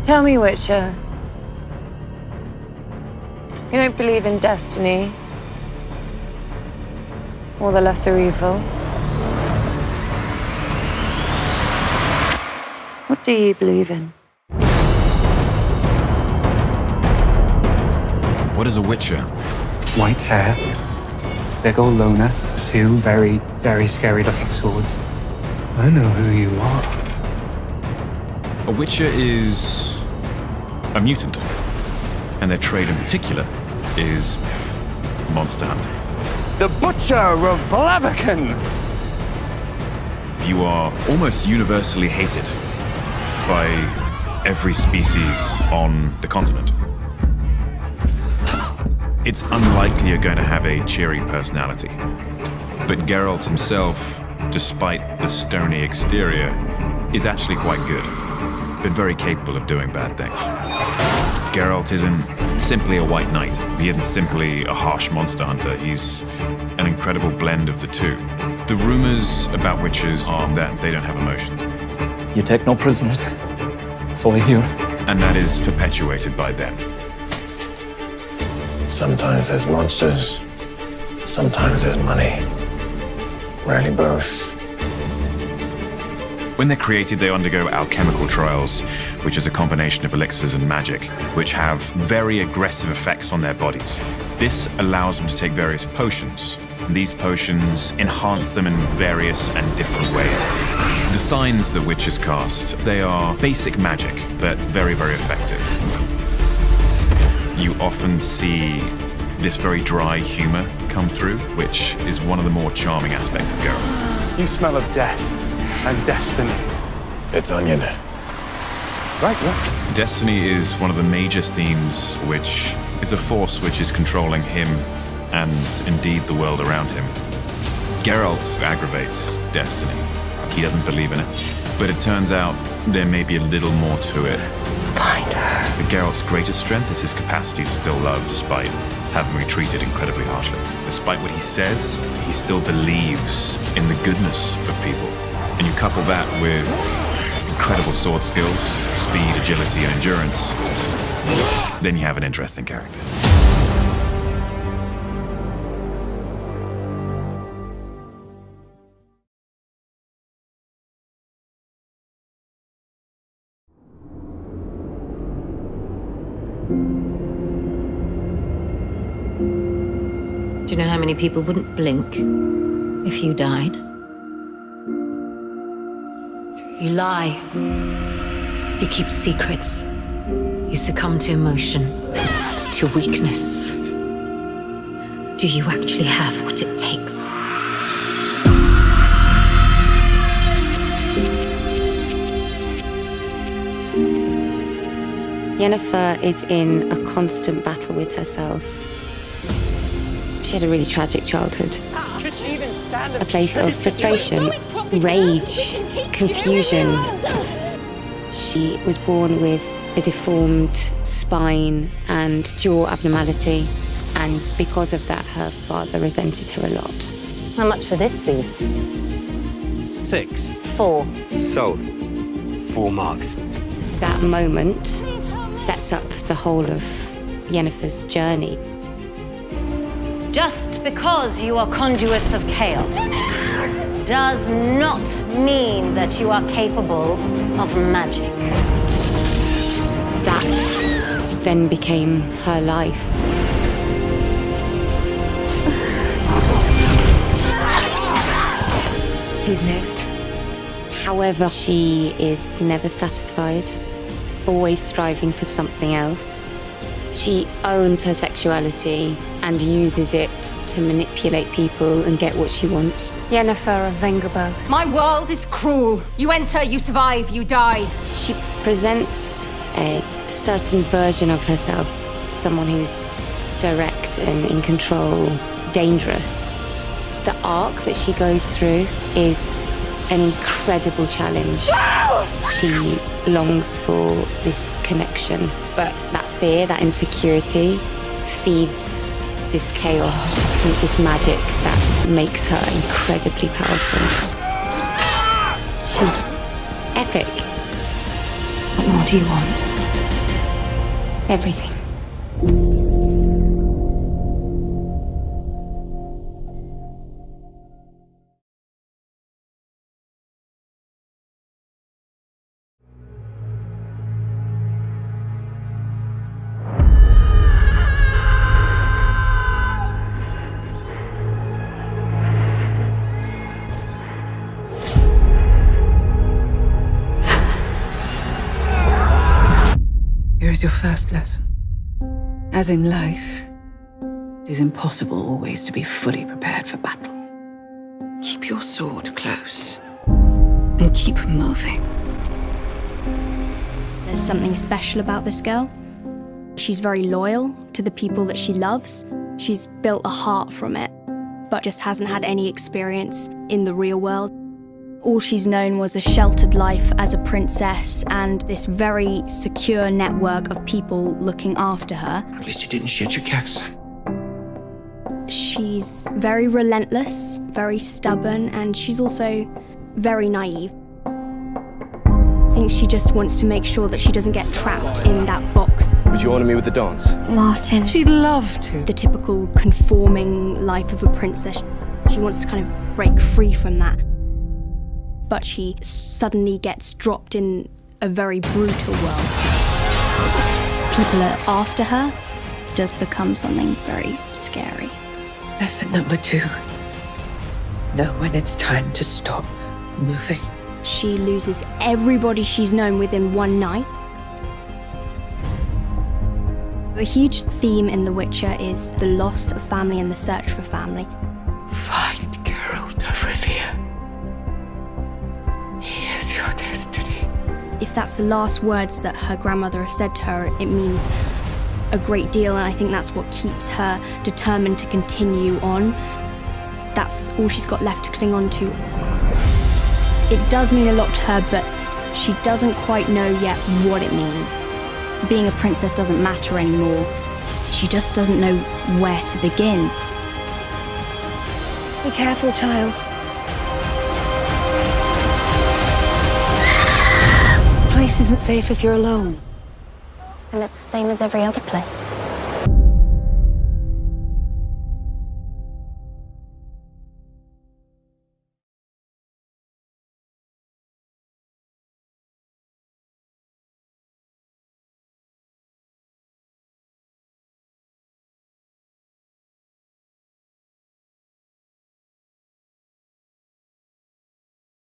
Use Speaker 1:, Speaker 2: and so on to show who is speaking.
Speaker 1: Tell me, Witcher. You don't believe in destiny? Or the lesser evil? What do you believe in?
Speaker 2: What is a Witcher?
Speaker 3: White hair, big old loner, two very, very scary-looking swords. I know who you are.
Speaker 2: A Witcher is a mutant, and their trade in particular is monster hunting.
Speaker 4: The Butcher of Blaviken!
Speaker 2: You are almost universally hated by every species on the continent. It's unlikely you're going to have a cheery personality. But Geralt himself, despite the stony exterior, is actually quite good, but very capable of doing bad things. Geralt isn't simply a white knight. He isn't simply a harsh monster hunter. He's an incredible blend of the two. The rumors about witches are that they don't have emotions.
Speaker 5: You take no prisoners. So I hear.
Speaker 2: And that is perpetuated by them.
Speaker 6: Sometimes there's monsters, sometimes there's money. Rarely both.
Speaker 2: When they're created, they undergo alchemical trials, which is a combination of elixirs and magic, which have very aggressive effects on their bodies. This allows them to take various potions. These potions enhance them in various and different ways. The signs that witches cast, they are basic magic, but very, very effective. You often see this very dry humor come through, which is one of the more charming aspects of Geralt.
Speaker 4: You smell of death and destiny.
Speaker 6: It's onion.
Speaker 4: Right, yeah.
Speaker 2: Destiny is one of the major themes, which is a force which is controlling him and indeed the world around him. Geralt aggravates destiny. He doesn't believe in it. But it turns out there may be a little more to it.
Speaker 1: Find her.
Speaker 2: But Geralt's greatest strength is his capacity to still love despite having been treated incredibly harshly. Despite what he says, he still believes in the goodness of people. And you couple that with incredible sword skills, speed, agility, and endurance, then you have an interesting character.
Speaker 7: Do you know how many people wouldn't blink if you died? You lie. You keep secrets. You succumb to emotion, to weakness. Do you actually have what it takes?
Speaker 8: Yennefer is in a constant battle with herself. She had a really tragic childhood. A place of frustration, rage, confusion. She was born with a deformed spine and jaw abnormality, and because of that, her father resented her a lot.
Speaker 7: How much for this beast?
Speaker 4: 6.
Speaker 7: 4.
Speaker 4: Sold. 4 marks.
Speaker 8: That moment sets up the whole of Yennefer's journey.
Speaker 7: Just because you are conduits of chaos does not mean that you are capable of magic.
Speaker 8: That then became her life.
Speaker 7: Who's next?
Speaker 8: However, she is never satisfied, always striving for something else. She owns her sexuality and uses it to manipulate people and get what she wants.
Speaker 1: Yennefer of Vengerberg.
Speaker 9: My world is cruel. You enter, you survive, you die.
Speaker 8: She presents a certain version of herself, someone who's direct and in control, dangerous. The arc that she goes through is an incredible challenge. She longs for this connection, but that fear, that insecurity, feeds this chaos, this magic that makes her incredibly powerful. She's epic.
Speaker 7: What more do you want?
Speaker 8: Everything.
Speaker 10: Here's your first lesson. As in life, it is impossible always to be fully prepared for battle. Keep your sword close and keep moving.
Speaker 11: There's something special about this girl. She's very loyal to the people that she loves. She's built a heart from it, but just hasn't had any experience in the real world. All she's known was a sheltered life as a princess and this very secure network of people looking after her.
Speaker 6: At least you didn't shit your kicks.
Speaker 11: She's very relentless, very stubborn, and she's also very naive. I think she just wants to make sure that she doesn't get trapped in that box.
Speaker 4: Would you honour me with the dance?
Speaker 11: Martin.
Speaker 10: She'd love to.
Speaker 11: The typical conforming life of a princess. She wants to kind of break free from that. But she suddenly gets dropped in a very brutal world. People are after her. It does become something very scary.
Speaker 10: Lesson number 2. Know when it's time to stop moving.
Speaker 11: She loses everybody she's known within one night. A huge theme in The Witcher is the loss of family and the search for family.
Speaker 10: Find Geralt of Rivia. He is your destiny.
Speaker 11: If that's the last words that her grandmother has said to her, it means a great deal, and I think that's what keeps her determined to continue on. That's all she's got left to cling on to. It does mean a lot to her, but she doesn't quite know yet what it means. Being a princess doesn't matter anymore. She just doesn't know where to begin.
Speaker 1: Be careful, child. This place isn't safe if you're alone.
Speaker 11: And it's the same as every other place.